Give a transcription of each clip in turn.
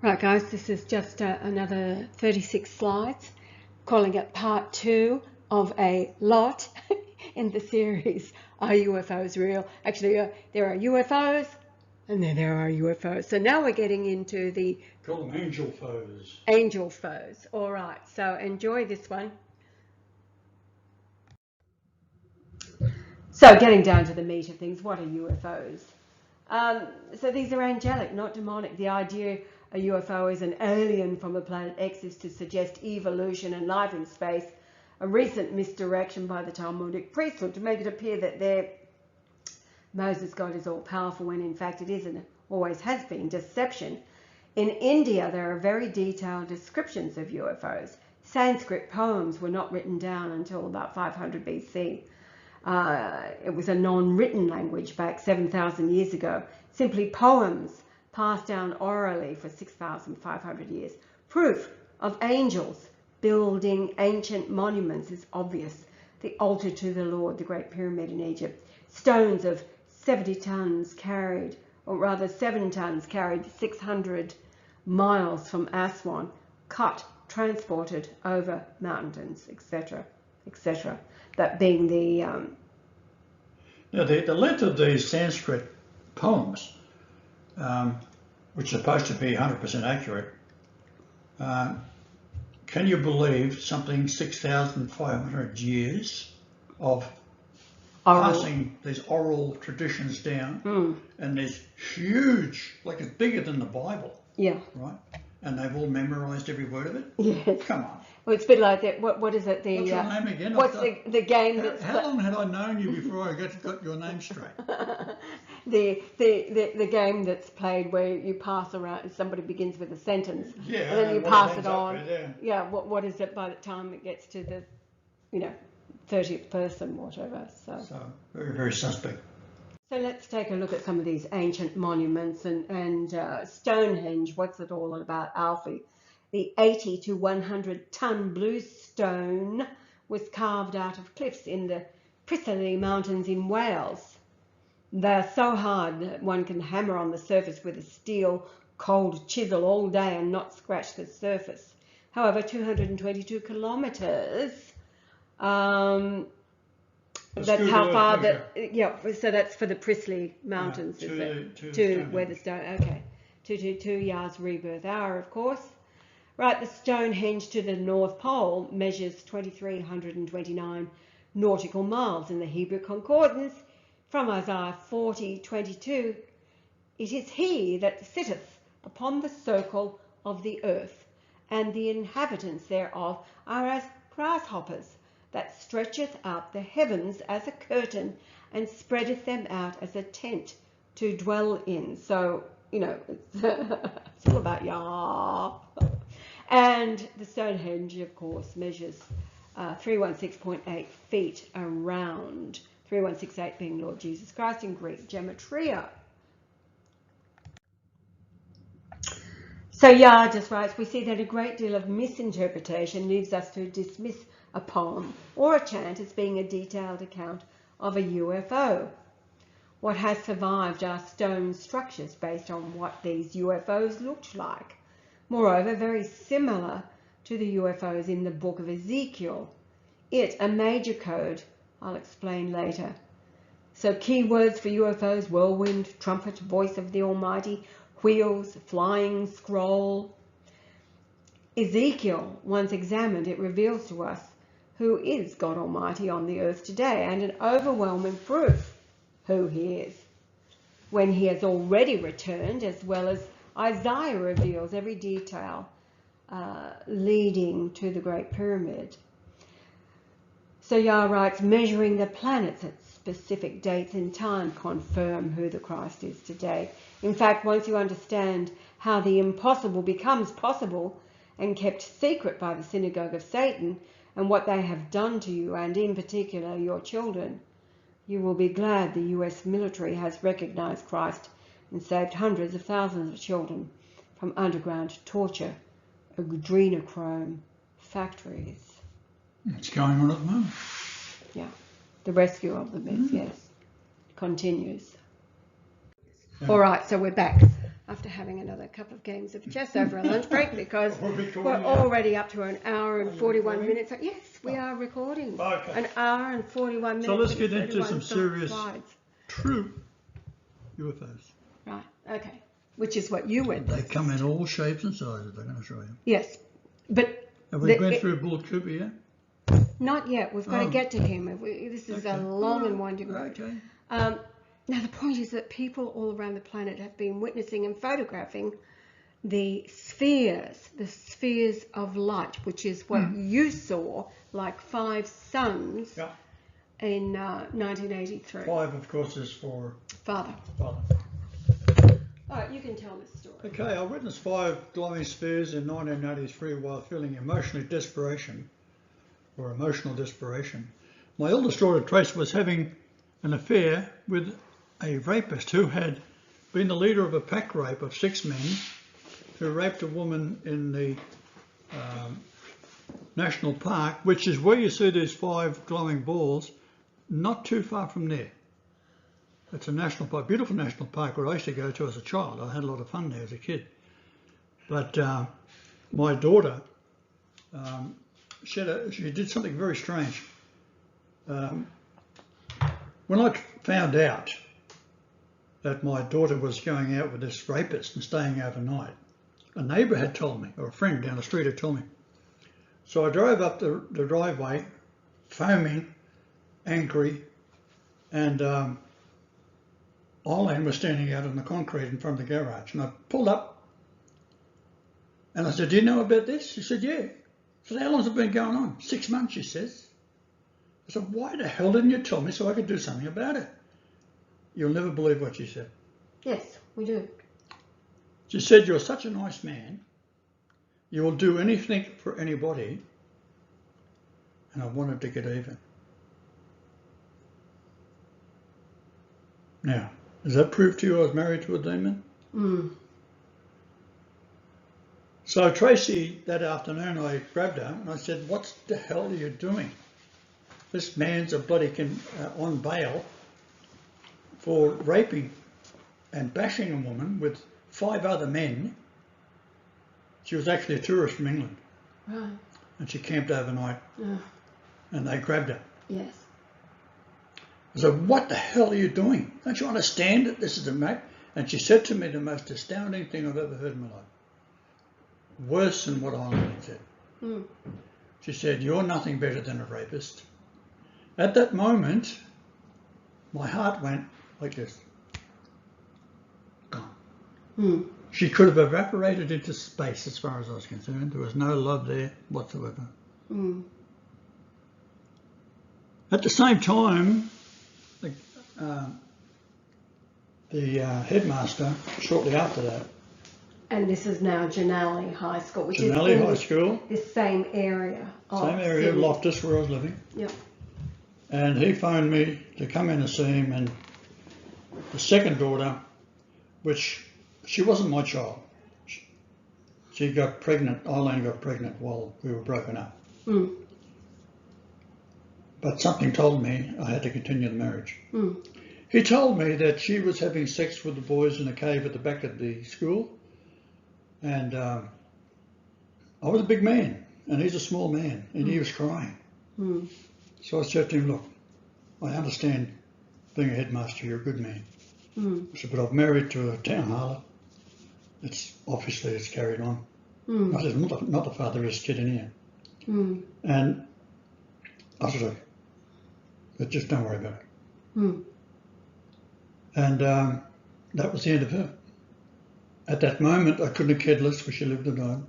Right guys, this is just another 36 slides, calling it part 2 of a lot in the series, Are UFOs Real? Actually, there are UFOs and then there are UFOs. So now we're getting into the... Call them angel foes. Angel foes. All right, so enjoy this one. So getting down to the meat of things, what are UFOs? So these are angelic, not demonic. The idea a UFO is an alien from a planet X is to suggest evolution and life in space, a recent misdirection by the Talmudic priesthood to make it appear that Moses God is all powerful when in fact it isn't, always has been, deception. In India there are very detailed descriptions of UFOs. Sanskrit poems were not written down until about 500 BC. It was a non-written language back 7,000 years ago. Simply poems passed down orally for 6,500 years. Proof of angels building ancient monuments is obvious. The altar to the Lord, the Great Pyramid in Egypt. Stones of 70 tons carried, or rather 7 tons carried 600 miles from Aswan, cut, transported over mountains, etc., etc. That being the... Now, the length of these Sanskrit poems, which are supposed to be 100% accurate, can you believe something 6,500 years of passing these oral traditions down, and there's huge, like it's bigger than the Bible. Yeah. Right? And they've all memorized every word of it? Yes. Come on. Well, it's a bit like that. What is it? The, what's your name again? What's the game that's... How long had I known you before I got your name straight? the game that's played where you pass around, somebody begins with a sentence, yeah, and then you pass it on. With, yeah. What is it by the time it gets to the, 30th person, whatever. So very, very suspect. So let's take a look at some of these ancient monuments and Stonehenge. What's it all about, Alfie? The 80 to 100 ton blue stone was carved out of cliffs in the Preseli Mountains in Wales. They're so hard that one can hammer on the surface with a steel cold chisel all day and not scratch the surface. However, 222 kilometers. That's how far so that's for the Preseli Mountains, is it? To where the stone, okay. 2 yards rebirth hour, of course. Right, the Stonehenge to the North Pole measures 2,329 nautical miles in the Hebrew Concordance. From Isaiah 40:22, it is he that sitteth upon the circle of the earth, and the inhabitants thereof are as grasshoppers, that stretcheth out the heavens as a curtain, and spreadeth them out as a tent to dwell in. So, it's all about Yah. And the Stonehenge, of course, measures 316.8 feet around, 3168 being Lord Jesus Christ in Greek gematria. So Yah just writes, we see that a great deal of misinterpretation leads us to dismiss a poem or a chant as being a detailed account of a UFO. What has survived are stone structures based on what these UFOs looked like. Moreover, very similar to the UFOs in the book of Ezekiel. It, a major code, I'll explain later. So keywords for UFOs: whirlwind, trumpet, voice of the Almighty, wheels, flying scroll. Ezekiel, once examined, it reveals to us who is God Almighty on the earth today, and an overwhelming proof who he is, when he has already returned, as well as Isaiah reveals every detail leading to the Great Pyramid. So Yah writes, measuring the planets at specific dates in time confirm who the Christ is today. In fact, once you understand how the impossible becomes possible and kept secret by the synagogue of Satan, and what they have done to you, and in particular your children, you will be glad the US military has recognized Christ and saved hundreds of thousands of children from underground torture, adrenochrome factories. It's going on at the moment. Yeah, the rescue of them is, yes, continues. Yeah. All right, so we're back. after having another couple of games of chess over a lunch break, because We're we're already up to an hour and 41 minutes. Yes, we are recording. Okay. An hour and 41 minutes. So let's get into 31 some serious, slides. true UFOs. Right, okay. Which is what you went They with. come in all shapes and sizes, I'm going to show you. Yes, but... Have we been through Bull Cooper yet? Not yet. We've got to get to him. This is a long and winding road. Okay. Now, the point is that people all around the planet have been witnessing and photographing the spheres of light, which is what you saw, like 5 suns in 1983. 5, of course, is for Father. Father. All right, you can tell this story. Okay, I witnessed 5 glowing spheres in 1983 while feeling emotional desperation. My eldest daughter, Trace, was having an affair with a rapist who had been the leader of a pack rape of 6 men who raped a woman in the national park, which is where you see these 5 glowing balls, not too far from there. It's a national park, beautiful national park where I used to go to as a child. I had a lot of fun there as a kid. But my daughter, she did something very strange. When I found out that my daughter was going out with this rapist and staying overnight, a neighbour had told me, or a friend down the street had told me. So I drove up the driveway, foaming, angry, and Eileen was standing out on the concrete in front of the garage. And I pulled up and I said, "Do you know about this?" She said, "Yeah." I said, "How long has it been going on?" 6 months, she says. I said, "Why the hell didn't you tell me so I could do something about it?" You'll never believe what she said. Yes, we do. She said, "You're such a nice man. You will do anything for anybody. And I wanted to get even." Now, does that prove to you I was married to a demon? So Tracy, that afternoon, I grabbed her and I said, "What the hell are you doing? This man's a bloody on bail for raping and bashing a woman with 5 other men." She was actually a tourist from England. Right. And she camped overnight. And they grabbed her. Yes. I said, "What the hell are you doing? Don't you understand that this is a map?" And she said to me the most astounding thing I've ever heard in my life. Worse than what Eileen said. She said, "You're nothing better than a rapist." At that moment, my heart went like this. Gone. She could have evaporated into space as far as I was concerned. There was no love there whatsoever. At the same time, the headmaster, shortly after that, and this is now Janelli High School, which Janelli is in High School, this same area. Same area, Loftus, where I was living. Yep. And he phoned me to come in and see him, and the second daughter, which she wasn't my child, she got pregnant, Eileen got pregnant while we were broken up. But something told me I had to continue the marriage. He told me that she was having sex with the boys in a cave at the back of the school, and I was a big man and he's a small man, and he was crying. So I said to him, "Look, I understand being a headmaster, you're a good man." I said, "But I've married to a town harlot. It's carried on." I said, not the father of this kid in here. And I said, "Look, but just don't worry about it." And that was the end of her. At that moment, I couldn't have cared less because she lived or died.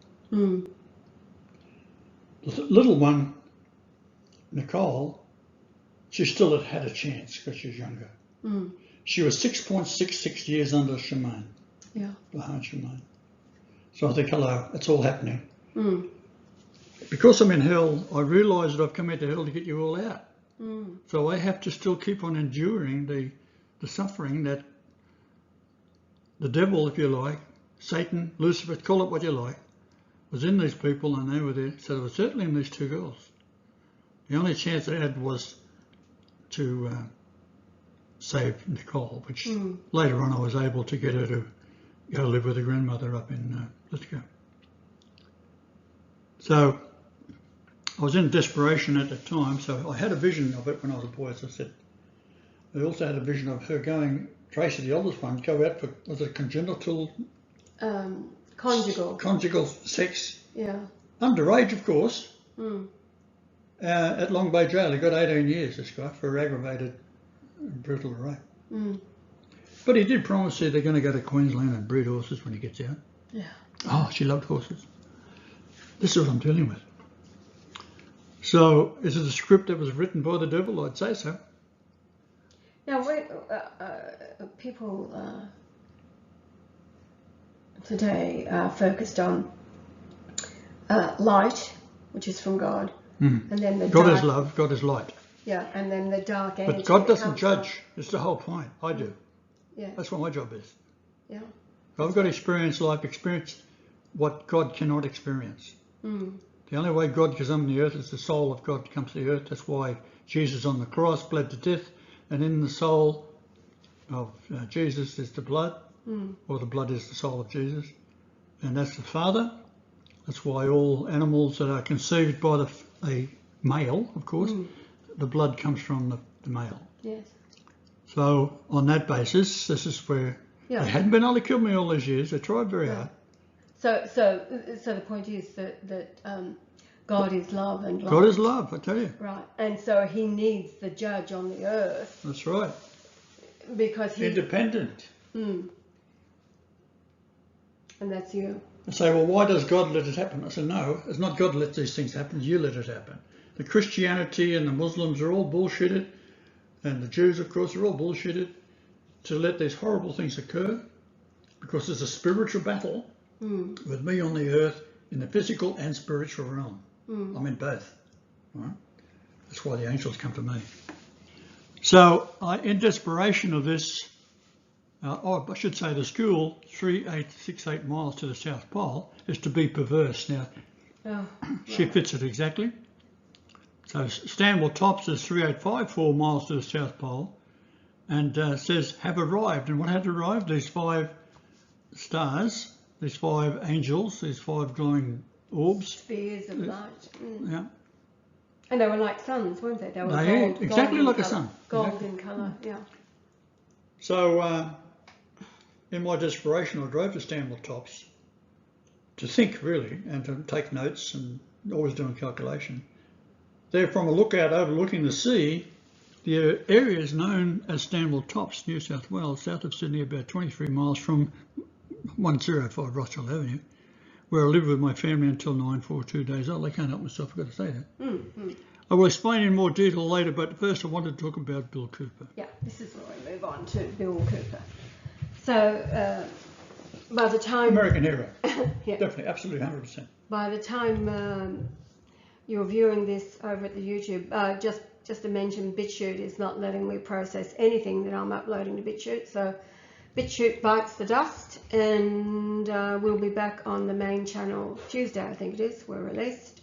The little one, Nicole, she still had a chance because she was younger. She was 6.66 years under Shemaine, behind Shemaine. So I think, hello, it's all happening. Because I'm in hell, I realise that I've come into hell to get you all out. So I have to still keep on enduring the suffering that the devil, if you like, Satan, Lucifer, call it what you like, was in these people, and they were there. So they were certainly in these 2 girls. The only chance I had was to save Nicole, which later on I was able to get her to go live with a grandmother up in Lithgow. So I was in desperation at the time, so I had a vision of it when I was a boy, as I said. I also had a vision of her going, Tracy, the oldest one, go out for, was it congenital? Conjugal sex. Yeah. Underage, of course. Mm. At Long Bay Jail, he got 18 years, this guy, for aggravated and brutal rape. Mm. But he did promise her they're going to go to Queensland and breed horses when he gets out. Yeah. Oh, she loved horses. This is what I'm dealing with. So, is it a script that was written by the devil? I'd say so. Now, people today are focused on light, which is from God, and then the God dark, is love, God is light. Yeah, and then the dark energy. But God doesn't judge. It's the whole point. I do. Yeah. That's what my job is. Yeah. I've got to experience life, experience what God cannot experience. Mm. The only way God comes on the earth is the soul of God comes to the earth. That's why Jesus on the cross bled to death, and in the soul of Jesus is the blood, or the blood is the soul of Jesus, and that's the Father. That's why all animals that are conceived by a male, of course, the blood comes from the male. Yes. So on that basis, this is where they hadn't been able to kill me all these years. They tried very hard. So the point is that God is love and light. God is love, I tell you. Right, and so He needs the judge on the earth. That's right. Because He independent. And that's you. I say, well, why does God let it happen? I said, no, it's not God let these things happen. You let it happen. The Christianity and the Muslims are all bullshitted, and the Jews, of course, are all bullshitted to let these horrible things occur, because there's a spiritual battle with me on the earth in the physical and spiritual realm. I'm in both. Right? That's why the angels come to me. So, in desperation of this, I should say the school, 3868 miles to the South Pole, is to be perverse. Now, she fits it exactly. So Stanwell Tops is 3854 miles to the South Pole, and says, have arrived. And what had arrived? These 5 stars, these 5 angels, these 5 glowing orbs. Spheres of light. Yeah. And they were like suns, weren't they? They were exactly like a sun. Golden colour, yeah. So, in my desperation, I drove to Stanwell Tops to think, really, and to take notes and always doing calculation. There, from a lookout overlooking the sea, the area is known as Stanwell Tops, New South Wales, south of Sydney, about 23 miles from 105 Rothschild Avenue, where I lived with my family until 942 days old. I can't help myself, I've got to say that. I will explain in more detail later, but first I want to talk about Bill Cooper. Yeah, this is where we move on to Bill Cooper. So, by the time... American hero. Definitely, absolutely, 100%. By the time you're viewing this over at the YouTube, just to mention, BitChute is not letting me process anything that I'm uploading to BitChute. So BitChute bites the dust, and we'll be back on the main channel Tuesday, I think it is, we're released.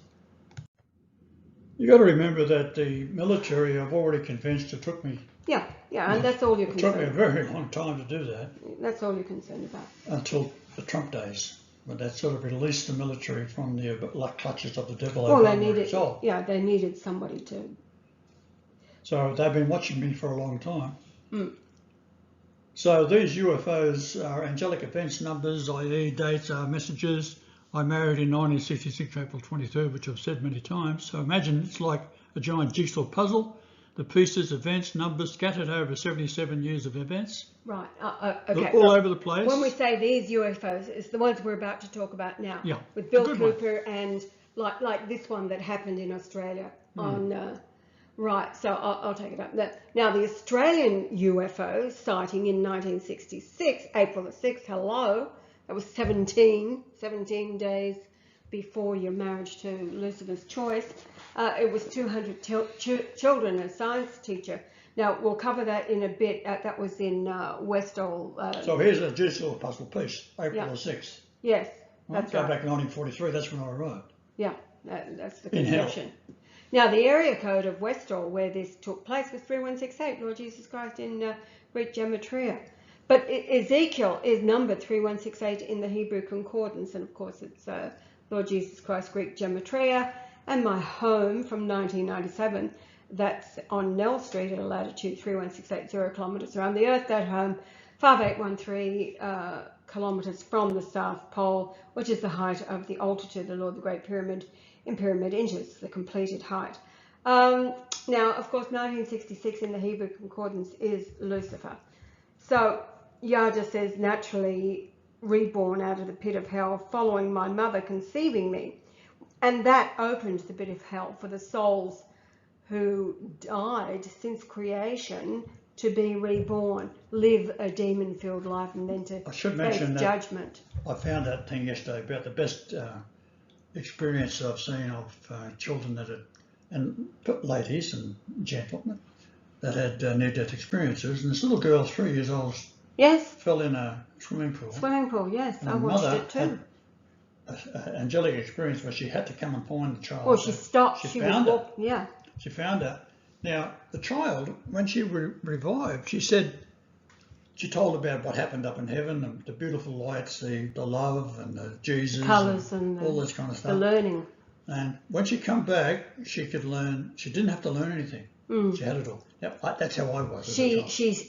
You got to remember that the military, I've already convinced, it took me... Yeah, and that's all you're concerned about. It took me a very long time to do that. That's all you're concerned about. Until the Trump days, when that sort of released the military from the clutches of the devil. Well, they needed somebody to... So they've been watching me for a long time. So these UFOs are angelic events, numbers, i.e. dates, are messages. I married in 1966, April 23rd, which I've said many times. So imagine it's like a giant jigsaw puzzle. The pieces, events, numbers scattered over 77 years of events. Right, okay. All over the place. When we say these UFOs, it's the ones we're about to talk about now. Yeah. With Bill Cooper and like this one that happened in Australia on... Right, so I'll take it up. Now, the Australian UFO sighting in 1966, April the 6th, that was 17 days before your marriage to Elizabeth's Choice. It was 200 children, a science teacher. Now, we'll cover that in a bit. That was in Westall. So here's a jigsaw puzzle piece, April the 6th. Yes, that's Go right. back to 1943, that's when I arrived. Yeah, that's the In hell. conception. Now, the area code of Westall, where this took place, was 3168, Lord Jesus Christ in Greek Gematria. But Ezekiel is numbered 3168 in the Hebrew Concordance, and of course it's Lord Jesus Christ Greek Gematria. And my home from 1997, that's on Nell Street at a latitude 31680 kilometres around the Earth. That home, 5813 kilometres from the South Pole, which is the height of the altitude, the Lord the Great Pyramid, in pyramid inches, the completed height. Now, of course, 1966 in the Hebrew Concordance is Lucifer. So Yah says, naturally reborn out of the pit of hell, following my mother conceiving me. And that opened the pit of hell for the souls who died since creation to be reborn, live a demon-filled life, and then to face judgment. I found that thing yesterday about the best experience I've seen of children that had, and ladies and gentlemen, that had near-death experiences. And this little girl, 3 years old, yes, fell in a swimming pool. Swimming pool, yes, and I watched it too. Had an angelic experience where she had to come and find the child. Well, she stopped. She found her. Yeah. She found her. Now, the child, when she revived, she said, she told about what happened up in heaven, the beautiful lights, the love and the Jesus, colours and all this kind of stuff. The learning. And when she come back, she could learn. She didn't have to learn anything. She had it all. Yep, that's how I was.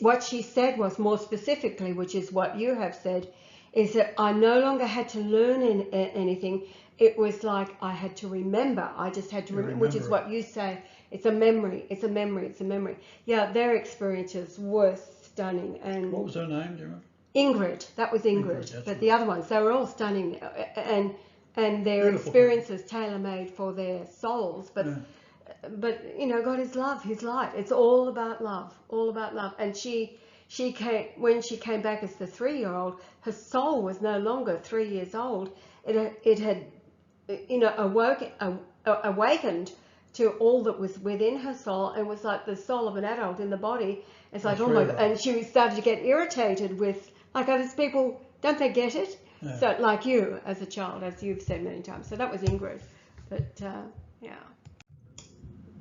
What she said was, more specifically, which is what you have said, is that I no longer had to learn anything. It was like I had to remember. I just had to remember, which is what you say. It's a memory. It's a memory. It's a memory. Yeah, their experiences were stunning. And what was her name? Do you remember? Ingrid. That was Ingrid. But right. The other ones, they were all stunning, and their beautiful experiences tailor-made for their souls. But yeah. But you know, God is love. His light. It's all about love. All about love. And she came, when she came back as the 3-year-old, her soul was no longer 3 years old. It had, you know, awakened to all that was within her soul, and was like the soul of an adult in the body. It's like, oh my God. And she started to get irritated with, like, others people, don't they get it? Yeah. So like you as a child, as you've said many times. So that was Ingrid. But yeah.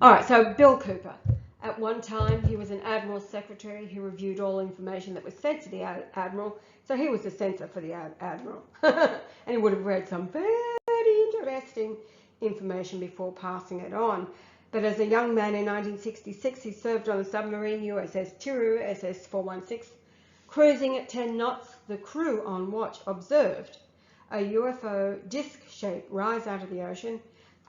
All right, so Bill Cooper. At one time, he was an Admiral's secretary. He reviewed all information that was sent to the Admiral. So he was the censor for the Admiral. And he would have read some very interesting information before passing it on. But as a young man in 1966, he served on the submarine USS Tiru, SS 416. Cruising at 10 knots, the crew on watch observed a UFO disc shape rise out of the ocean,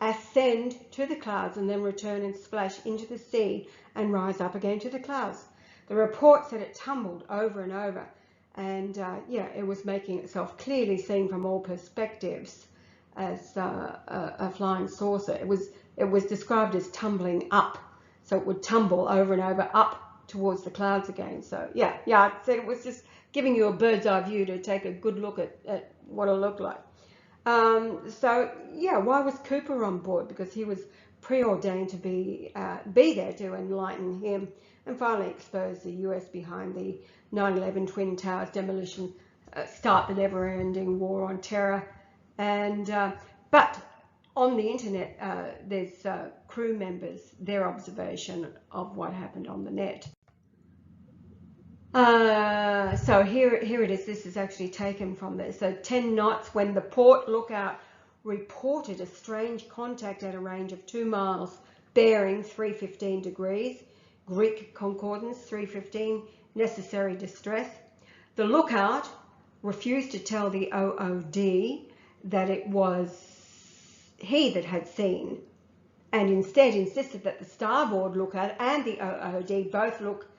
ascend to the clouds, and then return and splash into the sea and rise up again to the clouds. The report said it tumbled over and over, and yeah, it was making itself clearly seen from all perspectives as a flying saucer. It was described as tumbling up, so it would tumble over and over up towards the clouds again. So yeah, I said it was just giving you a bird's eye view to take a good look at what it looked like. So yeah, why was Cooper on board? Because he was preordained to be there to enlighten him and finally expose the US behind the 9/11 Twin Towers demolition, start the never-ending war on terror. And but on the internet, there's crew members, their observation of what happened on the net. So here it is. This is actually taken from this. So 10 knots, when the port lookout reported a strange contact at a range of 2 miles, bearing 315 degrees, Greek Concordance 315, necessary distress. The lookout refused to tell the OOD that it was he that had seen, and instead insisted that the starboard lookout and the OOD both look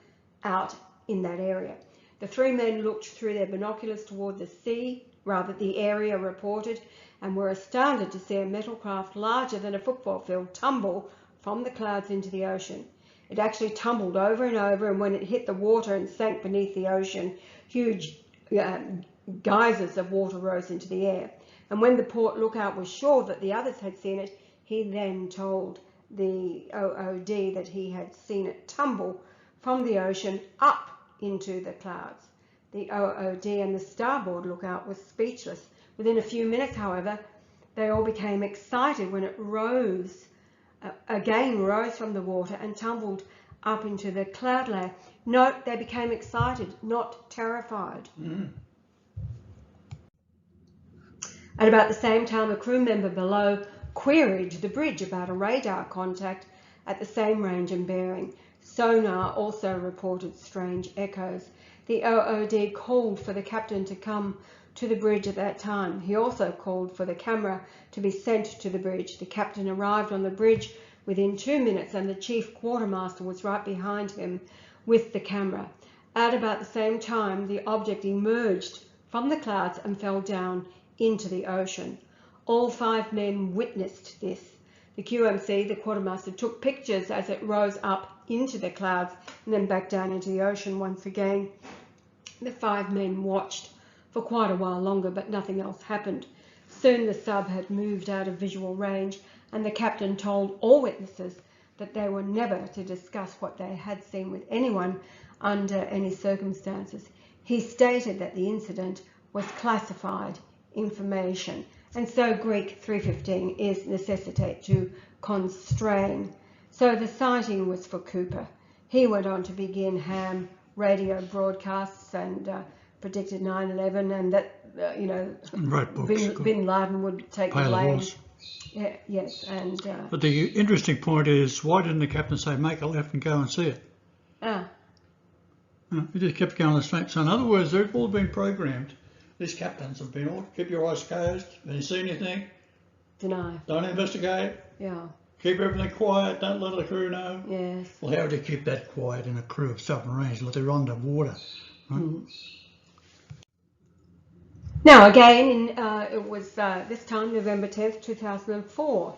out in that area. The 3 men looked through their binoculars toward the sea, rather the area reported, and were astounded to see a metal craft larger than a football field tumble from the clouds into the ocean. It actually tumbled over and over, and when it hit the water and sank beneath the ocean, huge geysers of water rose into the air. And when the port lookout was sure that the others had seen it, he then told the OOD that he had seen it tumble from the ocean up into the clouds. The OOD and the starboard lookout was speechless. Within a few minutes, however, they all became excited when it rose, again rose from the water and tumbled up into the cloud layer. Note, they became excited, not terrified. At about the same time, a crew member below queried the bridge about a radar contact at the same range and bearing. Sonar also reported strange echoes. The OOD called for the captain to come to the bridge at that time. He also called for the camera to be sent to the bridge. The captain arrived on the bridge within 2 minutes, and the chief quartermaster was right behind him with the camera. At about the same time, the object emerged from the clouds and fell down into the ocean. All 5 men witnessed this. The QMC, the quartermaster, took pictures as it rose up into the clouds and then back down into the ocean once again. The 5 men watched for quite a while longer, but nothing else happened. Soon the sub had moved out of visual range, and the captain told all witnesses that they were never to discuss what they had seen with anyone under any circumstances. He stated that the incident was classified information, and so Greek 315 is necessitate to constrain. So the sighting was for Cooper. He went on to begin ham radio broadcasts and predicted 9/11, and that Bin Laden would take the blame. Yeah, yes, and but the interesting point is, why didn't the captain say make a left and go and see it? He just kept going straight. So in other words, they've all been programmed. These captains have been all, keep your eyes closed. When you see anything, deny. Don't investigate. Yeah. Keep everything quiet. Don't let the crew know. Yes. Well, how would you keep that quiet in a crew of submarines? Well, they're underwater. Right? Now again, it was this time, November 10th, 2004,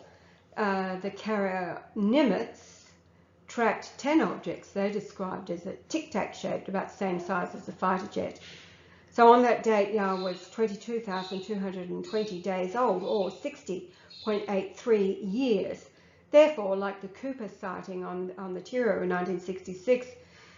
the carrier Nimitz tracked 10 objects they described as a tic-tac shaped, about the same size as a fighter jet. So on that date, Yah was 22,220 days old, or 60.83 years. Therefore, like the Cooper sighting on the Tiro in 1966,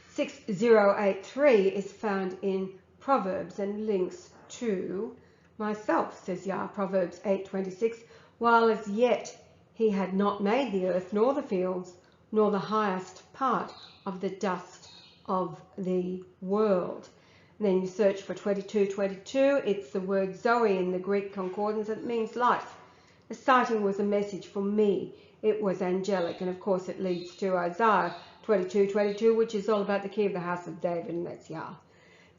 6083 is found in Proverbs and links to myself, says Yah, Proverbs 8:26, while as yet he had not made the earth, nor the fields, nor the highest part of the dust of the world. And then you search for 2222, it's the word Zoe in the Greek concordance, it means life. The sighting was a message for me. It was angelic, and of course it leads to Isaiah 22:22, which is all about the key of the house of David, and that's Yah.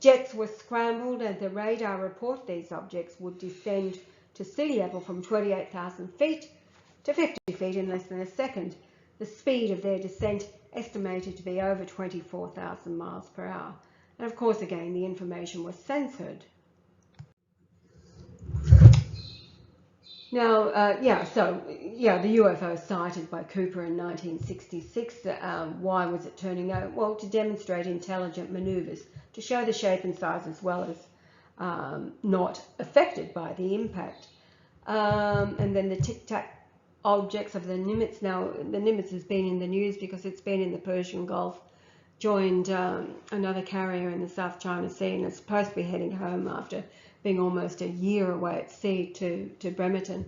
Jets were scrambled, and the radar report these objects would descend to sea level from 28,000 feet to 50 feet in less than a second. The speed of their descent estimated to be over 24,000 miles per hour. And of course, again, the information was censored. Now, the UFO sighted by Cooper in 1966, why was it turning out? Well, to demonstrate intelligent maneuvers, to show the shape and size as well as not affected by the impact. And then the tic-tac objects of the Nimitz. Now, the Nimitz has been in the news because it's been in the Persian Gulf, joined another carrier in the South China Sea, and is supposed to be heading home after being almost a year away at sea to Bremerton.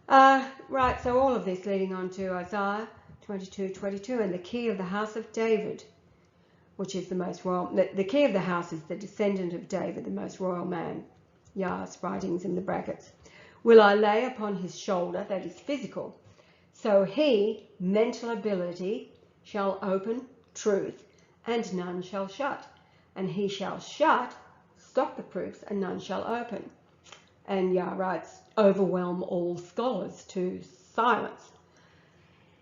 Right, so all of this leading on to Isaiah 22:22, and the key of the house of David, which is the most royal. The key of the house is the descendant of David, the most royal man. Yah's writings in the brackets. Will I lay upon his shoulder, that is physical, so he, mental ability, shall open truth, and none shall shut. And he shall shut, stop the proofs, and none shall open. And Yah writes, overwhelm all scholars to silence.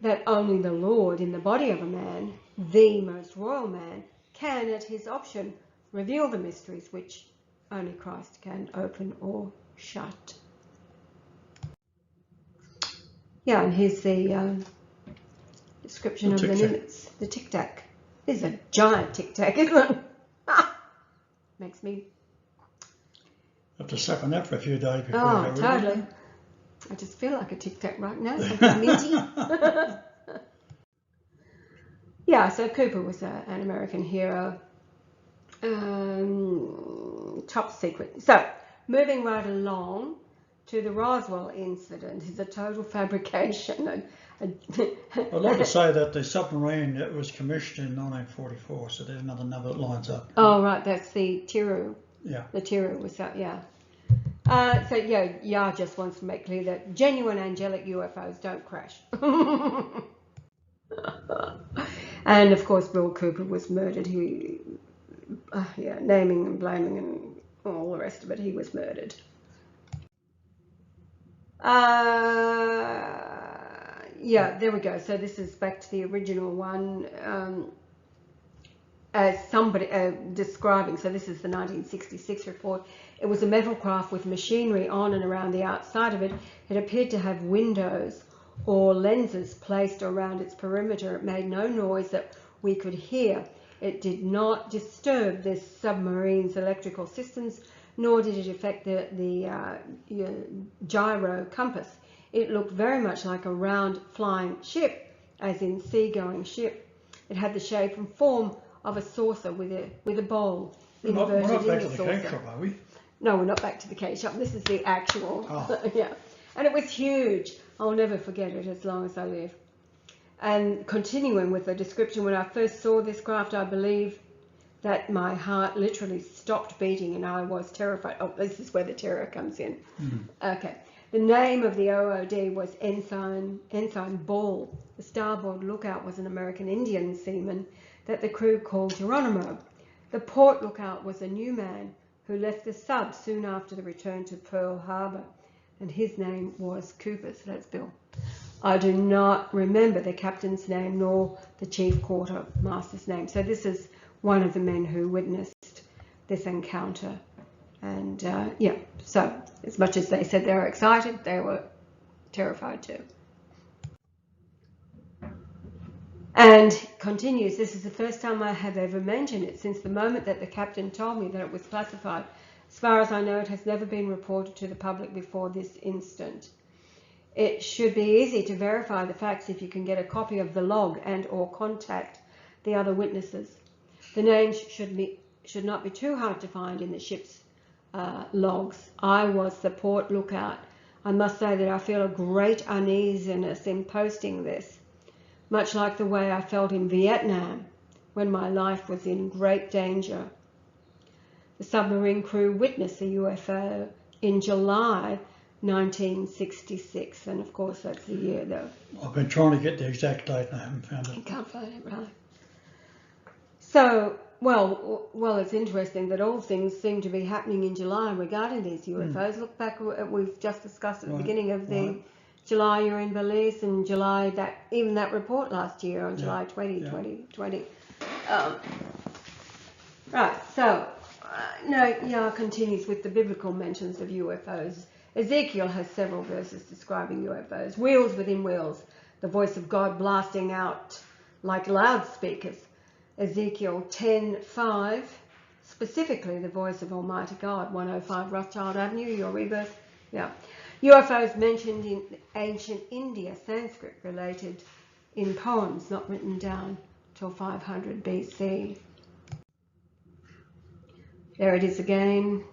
That only the Lord in the body of a man, the most royal man, can at his option reveal the mysteries which only Christ can open or shut. Yeah, and here's the description of the Nimitz. The tic-tac is a giant tic-tac, isn't it? Makes me... Have to suck on that for a few days before Oh, you go totally. I just feel like a tic-tac right now, something minty. Yeah, so Cooper was an American hero. Top secret. So, moving right along, to the Roswell incident is a total fabrication. I'd like to say that the submarine that was commissioned in 1944, so there's another number that lines up. Oh, right, that's the Tiru. Yeah. The Tiru was that, yeah. So, yeah, just wants to make clear that genuine angelic UFOs don't crash. And, of course, Bill Cooper was murdered. He, naming and blaming and all the rest of it, he was murdered. There we go. So this is back to the original one, as somebody describing. So this is the 1966 report. It was a metal craft with machinery on and around the outside of it. It appeared to have windows or lenses placed around its perimeter. It made no noise that we could hear. It did not disturb the submarine's electrical systems, nor did it affect the gyro compass. It looked very much like a round flying ship, as in sea-going ship. It had the shape and form of a saucer with a bowl inverted in the saucer. We're not back to the cake shop, are we? No, we're not back to the cake shop. This is the actual. Oh. Yeah. And it was huge. I'll never forget it as long as I live. And continuing with the description, when I first saw this craft, I believe that my heart literally stopped beating and I was terrified. Oh, this is where the terror comes in. Okay. The name of the OOD was Ensign Ball. The starboard lookout was an American Indian seaman that the crew called Geronimo. The port lookout was a new man who left the sub soon after the return to Pearl Harbor, and his name was Cooper. So that's Bill. I do not remember the captain's name nor the chief quartermaster's name. So this is one of the men who witnessed this encounter. And so as much as they said they were excited, they were terrified too. And continues, this is the first time I have ever mentioned it since the moment that the captain told me that it was classified. As far as I know, it has never been reported to the public before this instant. It should be easy to verify the facts if you can get a copy of the log and or contact the other witnesses. The names should not be too hard to find in the ship's logs. I was the port lookout. I must say that I feel a great uneasiness in posting this, much like the way I felt in Vietnam when my life was in great danger. The submarine crew witnessed the UFO in July 1966, and of course that's the year though. I've been trying to get the exact date and I haven't found it. You can't find it, right? So, well, it's interesting that all things seem to be happening in July regarding these UFOs. Look back at we've just discussed at the beginning of the July you're in Belize, and July that report last year on July 2020. Right, so continues with the biblical mentions of UFOs. Ezekiel has several verses describing UFOs. Wheels within wheels, the voice of God blasting out like loudspeakers. Ezekiel 10:5, specifically the voice of Almighty God. 105 Rothschild Avenue, your rebirth. Yeah. UFOs mentioned in ancient India, Sanskrit related in poems, not written down till 500 BC. There it is again.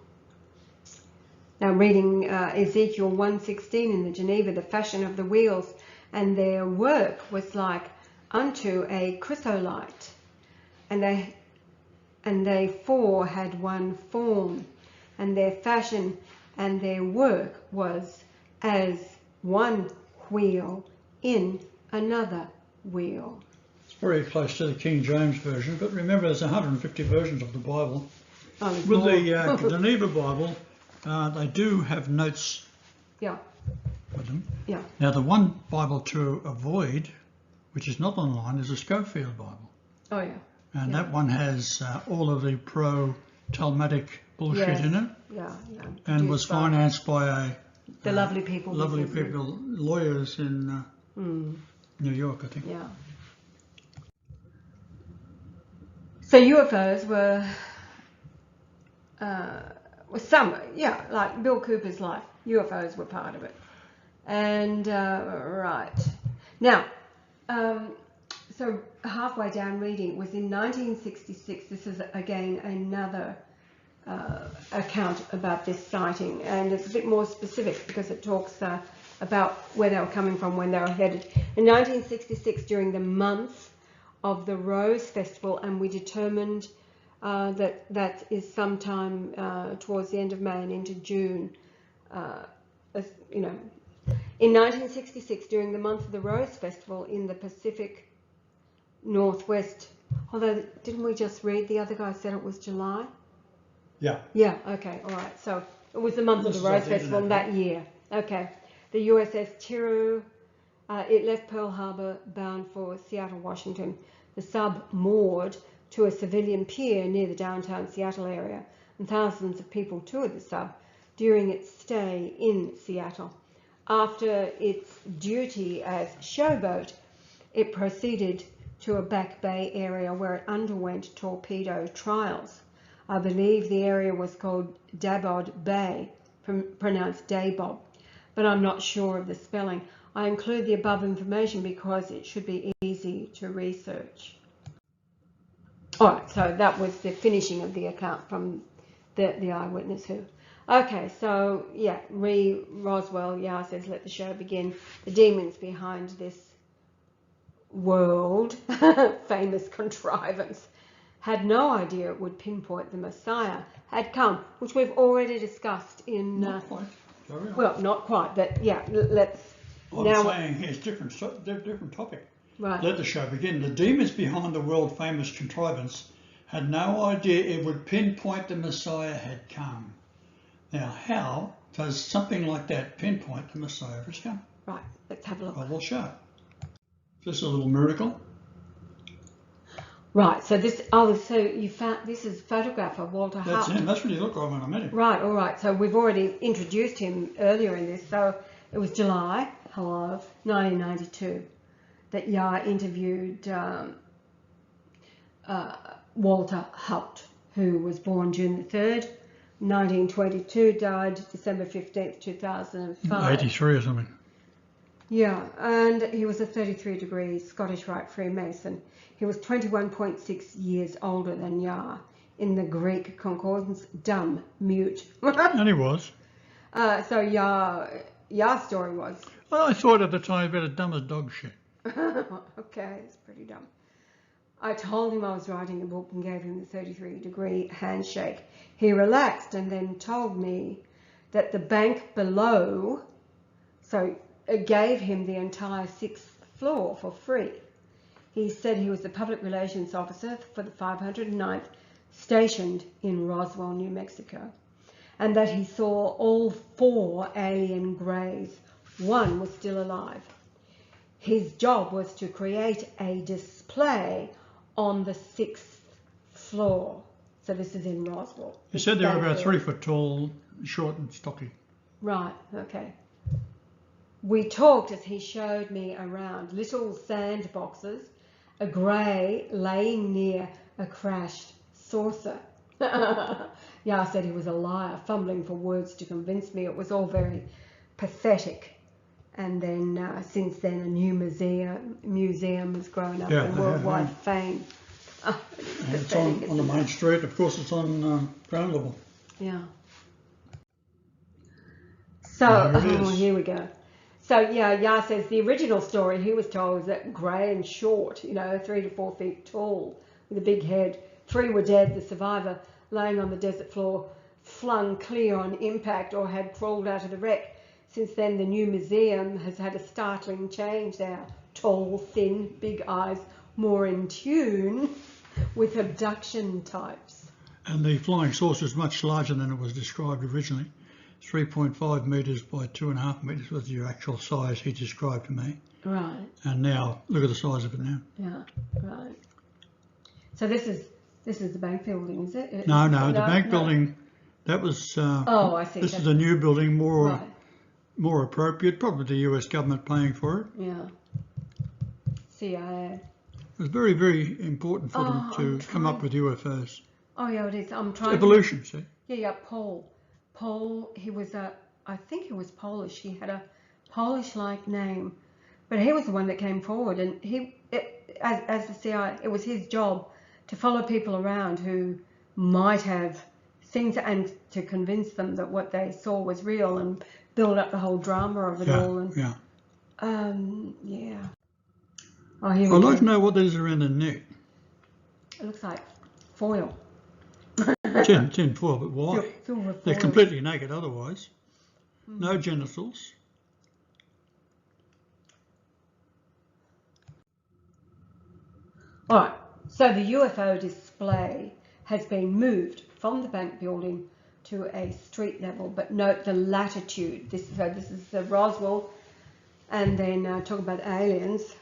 Now reading Ezekiel 1:16 in the Geneva, the fashion of the wheels and their work was like unto a chrysolite, and they four had one form, and their fashion and their work was as one wheel in another wheel. It's very close to the King James Version, but remember there's 150 versions of the Bible. With the Geneva Bible, they do have notes with them. Yeah. Now the one Bible to avoid, which is not online, is a Schofield Bible. Oh yeah. And that one has all of the pro-Talmudic bullshit in it. Yeah. And was financed by the lovely people, lawyers in New York, I think. Yeah. So UFOs were some, like Bill Cooper's life. UFOs were part of it. And right now, so halfway down reading, it was in 1966. This is again another account about this sighting, and it's a bit more specific because it talks about where they were coming from, when they were headed. In 1966, during the month of the Rose Festival, and we determined that is sometime towards the end of May and into June. In 1966, during the month of the Rose Festival in the Pacific Northwest, although didn't we just read the other guy said it was July? Yeah. Yeah, okay, all right. So it was the month of the Rose Festival that year. Okay. The USS Tiru, it left Pearl Harbor bound for Seattle, Washington. The sub moored to a civilian pier near the downtown Seattle area, and thousands of people toured the sub during its stay in Seattle. After its duty as showboat, it proceeded to a back bay area where it underwent torpedo trials. I believe the area was called Dabod Bay, pronounced Dabob, but I'm not sure of the spelling. I include the above information because it should be easy to research. All right, so that was the finishing of the account from the eyewitness who. Okay, so yeah, Roswell, says, let the show begin. The demons behind this world famous contrivance had no idea it would pinpoint the Messiah had come, which we've already discussed in... Not quite. Well, not quite, but yeah, let's... I'm saying here's different topic. Right. Let the show begin. The demons behind the world famous contrivance had no idea it would pinpoint the Messiah had come. Now, how does something like that pinpoint the Messiah has come? Right, let's have a look. Well, we'll show. Just a little miracle. Right, so this, so you found, this is photographer Walter Haupt. That's him, that's what he looked like when I met him. Right, all right, so we've already introduced him earlier in this, so it was July, 1992, that interviewed Walter Haupt, who was born June the 3rd, 1922, died December 15th, 2005. 83 or something. Yeah, and he was a 33-degree Scottish Rite Freemason. He was 21.6 years older than Yah. In the Greek concordance, dumb, mute. And he was. So Yah's story was... Well, I thought at the time about as dumb as dog shit. Okay, it's pretty dumb. I told him I was writing a book and gave him the 33-degree handshake. He relaxed and then told me that the bank below, so it gave him the entire 6th floor for free. He said he was the public relations officer for the 509th, stationed in Roswell, New Mexico, and that he saw all 4 alien greys. One was still alive. His job was to create a display on the 6th floor. So this is in Roswell. He said they were about 3 foot tall, short and stocky. Right, okay. We talked as he showed me around little sand boxes, a grey laying near a crashed saucer. Yah said he was a liar, fumbling for words to convince me. It was all very pathetic. And then since then a new museum has grown up in worldwide fame. Oh, it's on the main street. Of course, it's on ground level. Yeah. So, here we go. So, Yah says the original story he was told was that grey and short, 3 to 4 feet tall, with a big head. 3 were dead. The survivor, laying on the desert floor, flung clear on impact or had crawled out of the wreck. Since then, the new museum has had a startling change. They are tall, thin, big eyes, more in tune with abduction types. And the flying saucer is much larger than it was described originally. 3.5 metres by 2.5 metres was the actual size he described to me. Right. And now, look at the size of it now. Yeah, right. So this is the bank building, is it? No, the bank building, that was... I see. This is a new building, more appropriate, probably the US government paying for it. Yeah. CIA. It was very, very important for them to come up with UFOs. Oh, yeah, it is. I'm trying. Evolution, see? Yeah, Paul, he was I think he was Polish. He had a Polish-like name, but he was the one that came forward, and as the CIA, it was his job to follow people around who might have things, and to convince them that what they saw was real and build up the whole drama of it all. And yeah. yeah. Oh, here I'd we like to go. know what that is around the neck. It looks like foil. Tin foil, but why? Filled with They're foil. completely naked otherwise. No genitals. All right, so the UFO display has been moved from the bank building to a street level, but note the latitude. This is the Roswell, and then talk about aliens,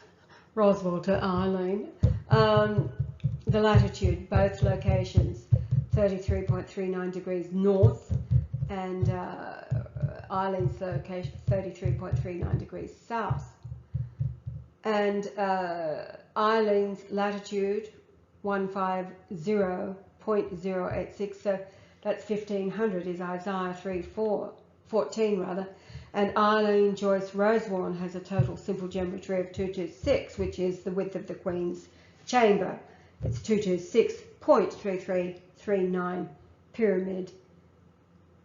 Roswell to Eileen. The latitude, both locations, 33.39 degrees north, and Eileen's location, 33.39 degrees south. And Eileen's latitude 150.086, so that's 1500 is Isaiah 3:14 rather. And Eileen Joyce Rosewarne has a total simple geometry of 226, which is the width of the Queen's chamber. It's 226.3339 pyramid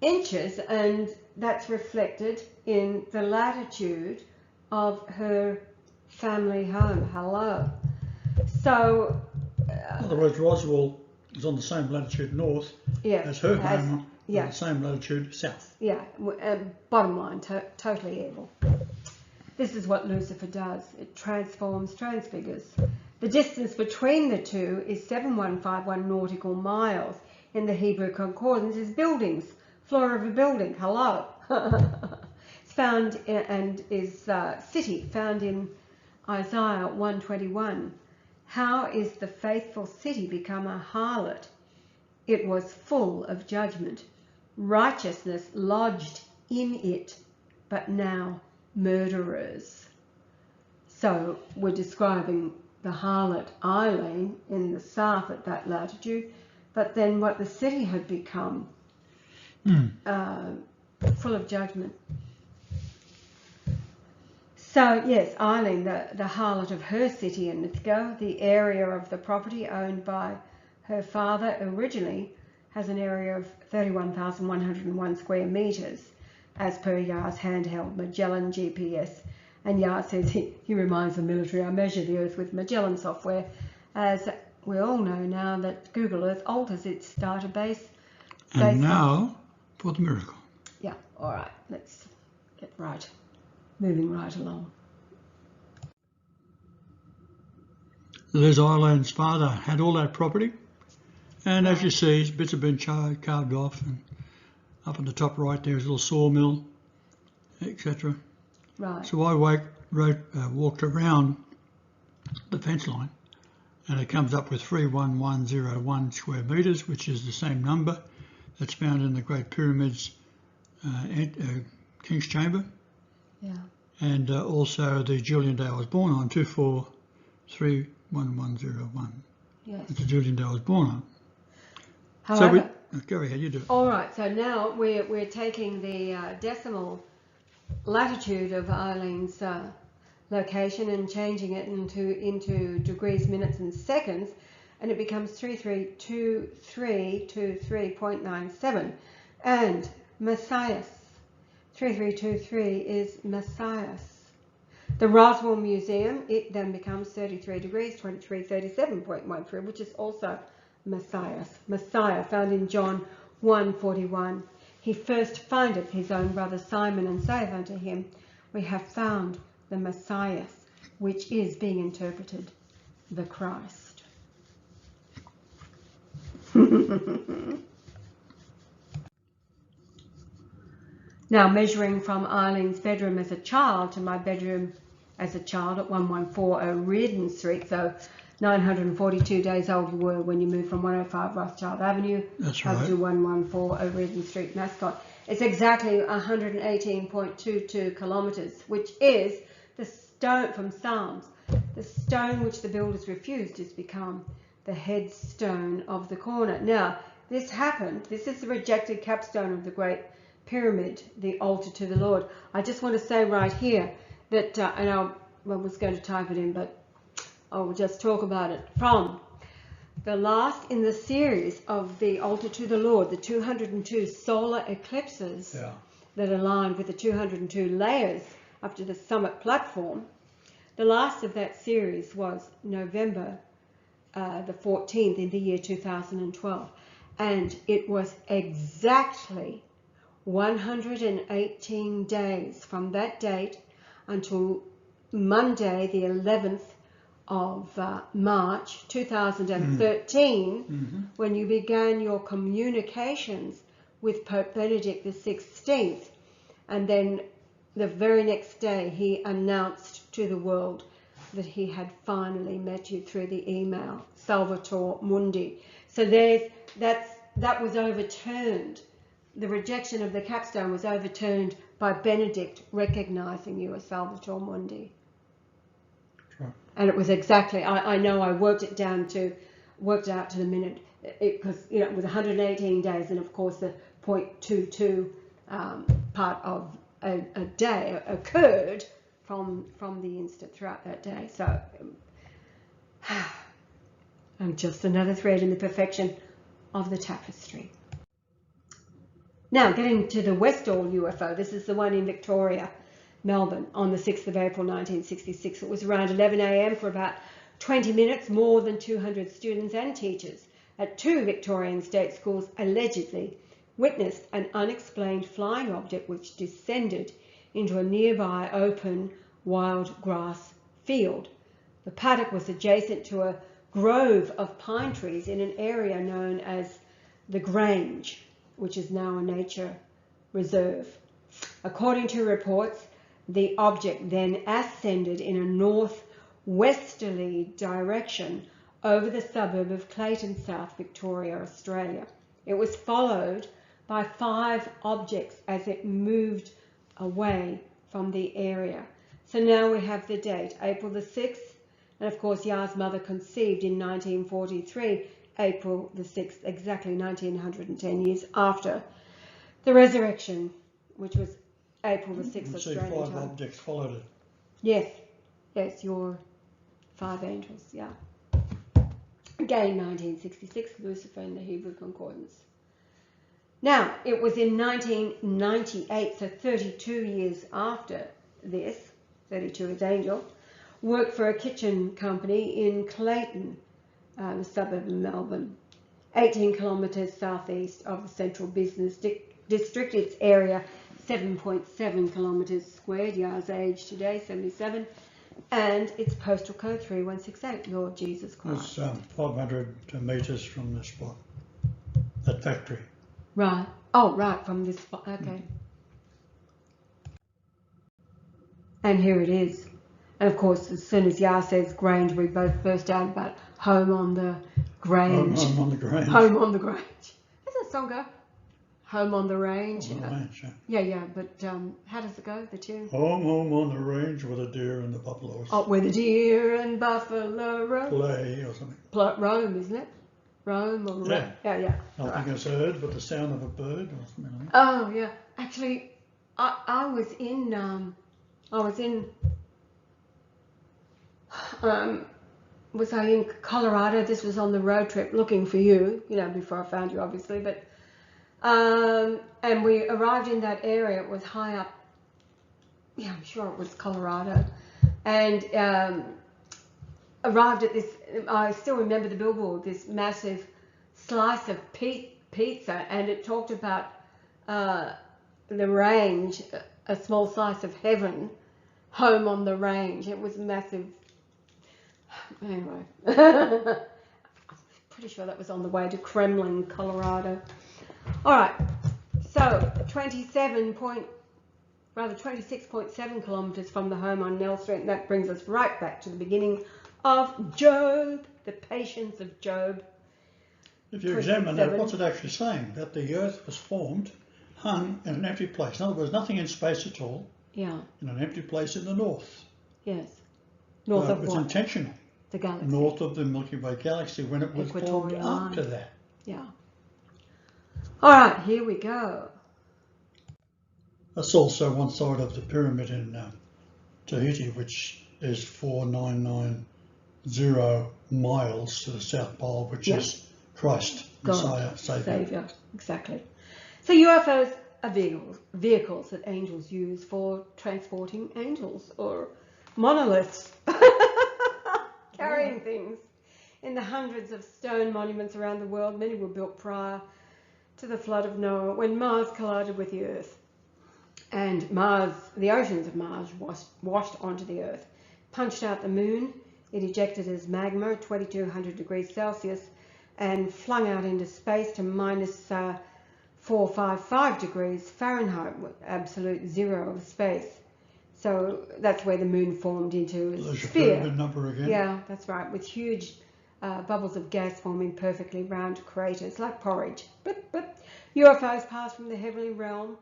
inches, and that's reflected in the latitude of her family home. Hello. So In other words, Roswell is on the same latitude north as her home, on the same latitude south. Yeah, bottom line, totally evil. This is what Lucifer does. It transforms, transfigures. The distance between the two is 7151 nautical miles. In the Hebrew concordance is buildings, floor of a building. Hello. It's found and is city, found in Isaiah 121. How is the faithful city become a harlot? It was full of judgment. Righteousness lodged in it, but now murderers. So we're describing the harlot Eileen in the south at that latitude, but then what the city had become, full of judgment. So yes, Eileen, the harlot of her city in Lithgow, the area of the property owned by her father originally has an area of 31,101 square metres, as per Yar's handheld Magellan GPS. And Yar says he reminds the military, I measure the Earth with Magellan software, as we all know now that Google Earth alters its database. And now for the miracle. Yeah, all right, let's get right. Moving right along. There's Eileen's father had all that property, and as you see, bits have been carved off, and up on the top right there's a little sawmill, etc. Right. So I walked around the fence line, and it comes up with 31101 square metres, which is the same number that's found in the Great Pyramid's King's Chamber. Yeah. And also the Julian day I was born on, 2431101. Yes. It's the Julian day I was born on. However, so go ahead, you do it. all right, so now we're taking the decimal latitude of Eileen's location and changing it into degrees, minutes and seconds, and it becomes 332323.97. And Messias, 3323 is Messias. The Roswell Museum, it then becomes 33 degrees, 2337.13, which is also Messias. Messiah, found in John 1:41. He first findeth his own brother Simon, and saith unto him, we have found the Messiah, which is being interpreted the Christ. Now, measuring from Eileen's bedroom as a child to my bedroom as a child at 1140 Reardon Street, so 942 days old you were when you moved from 105 Rothschild Avenue up to 1140 Reardon Street, Mascot. It's exactly 118.22 kilometres, which is the stone from Psalms. The stone which the builders refused has become the headstone of the corner. Now, this happened. This is the rejected capstone of the Great Pyramid, the altar to the Lord. I just want to say right here that, and I was going to type it in, but I'll just talk about it. From the last in the series of the Altar to the Lord, the 202 solar eclipses that aligned with the 202 layers up to the summit platform. The last of that series was November the 14th in the year 2012. And it was exactly 118 days from that date until Monday, the 11th of March 2013, when you began your communications with Pope Benedict XVI. And then the very next day, he announced to the world that he had finally met you through the email, Salvator Mundi. So that was overturned. The rejection of the capstone was overturned by Benedict recognizing you as Salvator Mundi. Right. And it was exactly, I know I worked it out to the minute, because it was 118 days, and of course the 0.22 part of a day occurred from the instant throughout that day. So I'm just another thread in the perfection of the tapestry. Now, getting to the Westall UFO, this is the one in Victoria, Melbourne, on the 6th of April 1966. It was around 11 a.m. for about 20 minutes. More than 200 students and teachers at 2 Victorian state schools allegedly witnessed an unexplained flying object which descended into a nearby open wild grass field. The paddock was adjacent to a grove of pine trees in an area known as the Grange, which is now a nature reserve. According to reports, the object then ascended in a northwesterly direction over the suburb of Clayton, South Victoria, Australia. It was followed by 5 objects as it moved away from the area. So now we have the date, April the 6th, and of course Ya's mother conceived in 1943, April the 6th, exactly 1910 years after the resurrection, which was April the 6th, Australian time. 5 objects followed it. Yes, your 5 angels, yeah. Again, 1966, Lucifer in the Hebrew Concordance. Now, it was in 1998, so 32 years after this, 32 as angel, worked for a kitchen company in Clayton, the suburb of Melbourne, 18 kilometres southeast of the central business district. Its area 7.7 kilometres squared. Ya's age today 77, and its postal code 3168. Lord Jesus Christ. It's 500 metres from the spot, that factory. Right. Oh, right, from this spot. Okay. And here it is. And of course, as soon as Ya says Grange, we both burst out about Home on the Grange. Home on the Grange. Home on the Grange. Does that song go? Home on the Range. On the range, yeah. But how does it go, the tune? Home on the range with the deer and the buffaloes. Oh, where the deer and buffalo roam. Play or something. Rome, isn't it? Rome or Yeah. Yeah. Nothing is heard but the sound of a bird or something like that. Oh, yeah. Actually, I was in was I in Colorado? This was on the road trip looking for you, before I found you, obviously, but and we arrived in that area. It was high up. Yeah, I'm sure it was Colorado, and arrived at this. I still remember the billboard. This massive slice of pizza, and it talked about the range, a small slice of heaven, home on the range. It was massive. Anyway, I'm pretty sure that was on the way to Kremlin, Colorado. All right, so 26.7 kilometres from the home on Nell Street, and that brings us right back to the beginning of Job, the patience of Job. If you examine that, what's it actually saying? That the earth was formed, hung in an empty place. In other words, nothing in space at all. Yeah. In an empty place in the north. Yes. North of what? It's intentional. The galaxy. North of the Milky Way galaxy when it was formed after that. Yeah. All right, here we go. That's also one side of the pyramid in Tahiti, which is 499 0 miles to the South Pole, which is Christ, Messiah, Saviour. Exactly. So UFOs are vehicles that angels use for transporting angels or monoliths, carrying things. In the hundreds of stone monuments around the world, many were built prior to the flood of Noah, when Mars collided with the Earth. And Mars, the oceans of Mars, washed onto the Earth, punched out the moon. It ejected as magma at 2200 degrees Celsius and flung out into space to minus 455 degrees Fahrenheit, with absolute zero of space. So that's where the moon formed into a sphere. Good number again. Yeah, that's right, with huge bubbles of gas forming perfectly round craters like porridge. But UFOs pass from the heavenly realm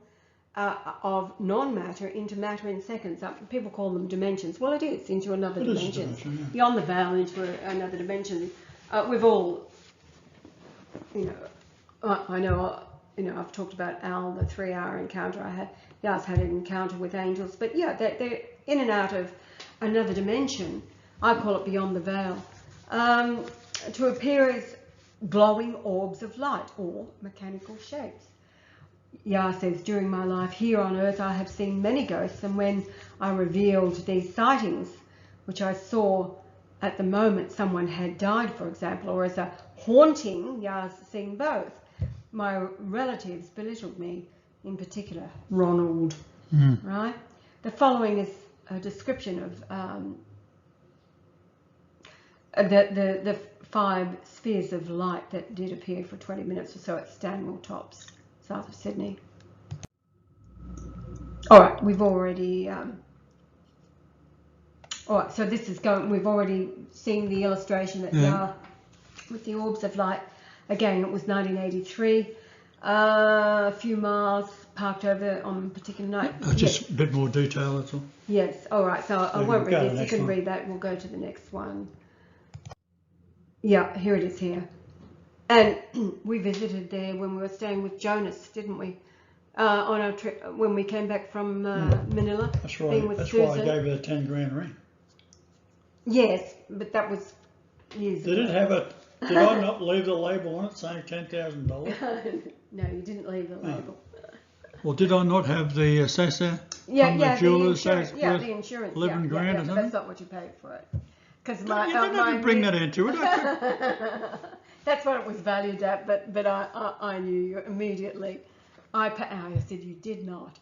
of non-matter into matter in seconds. People call them dimensions. Well, it is, into another dimension. Beyond the veil into another dimension. We've all, I know, I've talked about Al, the 3-hour encounter I had. Yeah, I've had an encounter with angels, but yeah, they're in and out of another dimension. I call it beyond the veil. To appear as glowing orbs of light or mechanical shapes. Yah says, during my life here on earth, I have seen many ghosts, and when I revealed these sightings, which I saw at the moment someone had died, for example, or as a haunting, Yah's seeing both, my relatives belittled me, in particular, Ronald, right? The following is a description of the 5 spheres of light that did appear for 20 minutes or so at Stanwell Tops, south of Sydney. All right, we've already, all right, so this is going, we've already seen the illustration that Yah with the orbs of light. Again, it was 1983, a few miles parked over on a particular night. Just a bit more detail, that's all. Yes, all right, so I won't read this, you can read that, we'll go to the next one. Yeah, here it is here. And we visited there when we were staying with Jonas, didn't we? On our trip, when we came back from Manila. That's right, that's why I gave her a 10 grand ring. Yes, but that was years ago. Did it have a, did I not leave the label on it saying $10,000? No, you didn't leave the label. Well, did I not have the assessor from the jewellers? The insurance. 11 grand or something? That's not what you paid for it. Because you didn't have to bring that into it. That's what it was valued at, but I knew you immediately. I said you did not.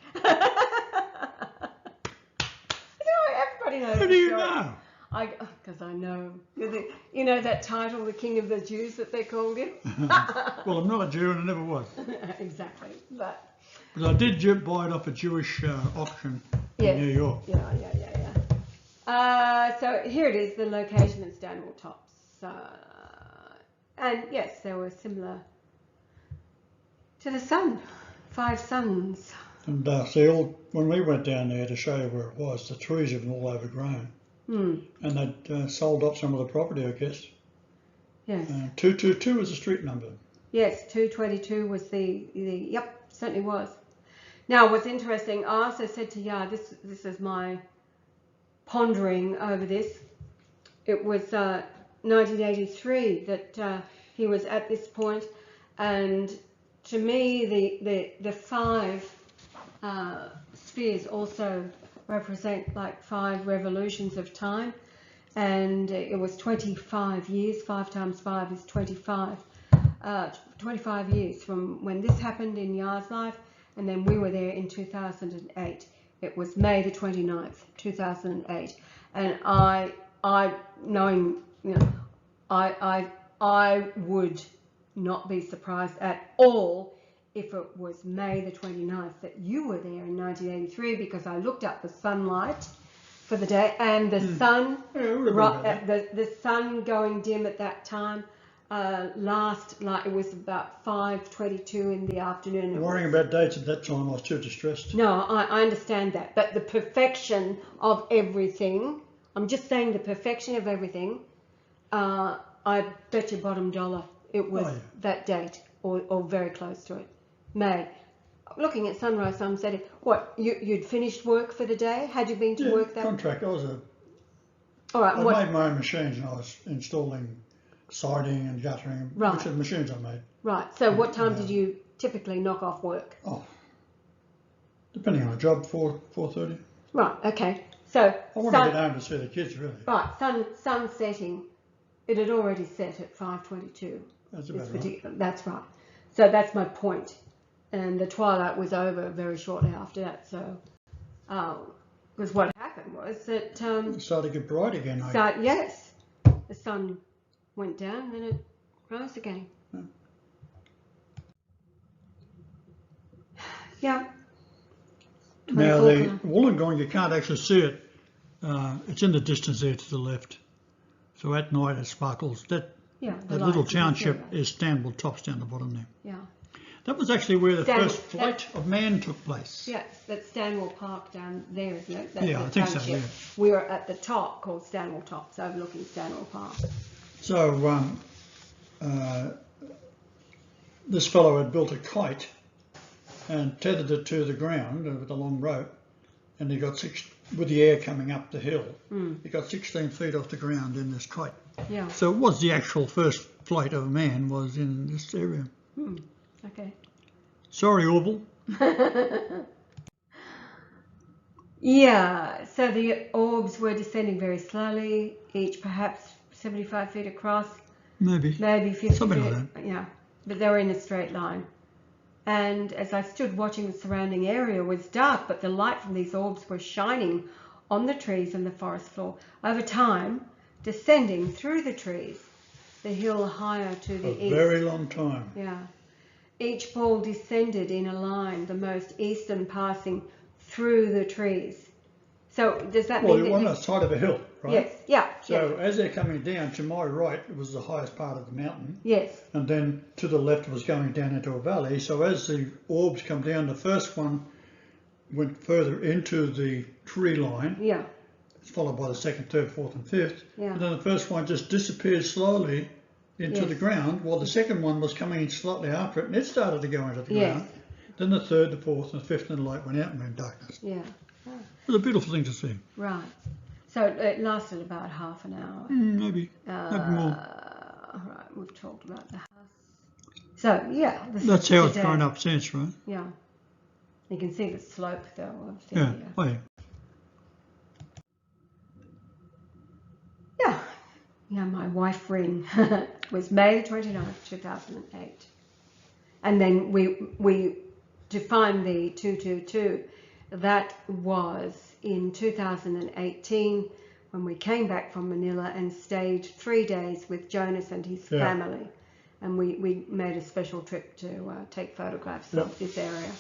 Everybody knows. How do you know? Because I know. You know that title, the King of the Jews, that they called him? Well, I'm not a Jew and I never was. Exactly. But I did buy it off a Jewish auction in New York. Yeah. So here it is, the location at Stanwell Tops. And yes, they were similar to the sun, 5 suns. And see, when we went down there to show you where it was, the trees have been all overgrown. And they'd sold up some of the property, I guess. Yes. 222 was the street number. Yes, 222 was the yep, certainly was. Now, what's interesting, I also said to Yah, this is my pondering over this. It was 1983 that he was at this point, and to me, the 5 spheres also represent like 5 revolutions of time, and it was 25 years. 5 times 5 is 25. 25 years from when this happened in Yah's life, and then we were there in 2008. It was May the 29th, 2008, and I knowing, I would not be surprised at all if it was May the 29th that you were there in 1983, because I looked up the sunlight for the day, and the sun, the sun going dim at that time, it was about 5:22 in the afternoon. Worrying about dates at that time, I was too distressed. No, I understand that, but the perfection of everything, I'm just saying the perfection of everything, I bet you bottom dollar it was that date, or very close to it. May. Looking at sunrise, sunset, what, you'd finished work for the day? Had you been to work that? Contract. I was All right. I made my own machines, and I was installing siding and guttering, Right. which are the machines I made. Right. So what time did you typically knock off work? Oh, depending on the job, 4:30. Right. Okay. So I want to get home to see the kids, really. Right. Sun setting. It had already set at 5:22. That's about right. That's right. So that's my point. And the twilight was over very shortly after that. So, because what happened was that It started to get bright again. yes, the sun went down, then it rose again. Yeah. Now the Wollongong, you can't actually see it. It's in the distance there to the left. So at night it sparkles. That little township is Stanwell Tops down the bottom there. Yeah. That was actually where the first flight of man took place. Yeah, that's Stanwell Park down there, isn't it? Yeah, I think so, yeah. We were at the top, called Stanwell Tops, overlooking Stanwell Park. So this fellow had built a kite and tethered it to the ground with a long rope, and he got with the air coming up the hill, he got 16 feet off the ground in this kite. Yeah. So it was the actual first flight of a man was in this area. Okay. Sorry, Orville. Yeah, so the orbs were descending very slowly, each perhaps 75 feet across. Maybe 50 something feet. like that. Yeah, but they were in a straight line. And as I stood watching, the surrounding area was dark, but the light from these orbs were shining on the trees and the forest floor. Over time, descending through the trees, the hill higher to the east. A very long time. Yeah. Each ball descended in a line, the most eastern passing through the trees. So does that mean that you're on the side of a hill, right? Yes, yeah. So as they're coming down, to my right, it was the highest part of the mountain. Yes. And then to the left was going down into a valley. So as the orbs come down, the first one went further into the tree line. Yeah. It's followed by the second, third, fourth and fifth. Yeah. And then the first one just disappeared slowly into the ground, while the second one was coming in slightly after it, and it started to go into the ground. Then the third, the fourth and the fifth, and the light went out and we're in darkness. Yeah. It was a beautiful thing to see. Right. So it lasted about half an hour. Maybe more. Right, we've talked about the house. So, yeah. That's how it's grown up since, right? Yeah. You can see the slope, though, of the... Yeah. Oh, yeah. Yeah. Yeah, my wife ring was May 29th, 2008. And then we defined the 222. That was in 2018 when we came back from Manila and stayed 3 days with Jonas and his family. And we made a special trip to take photographs of this area.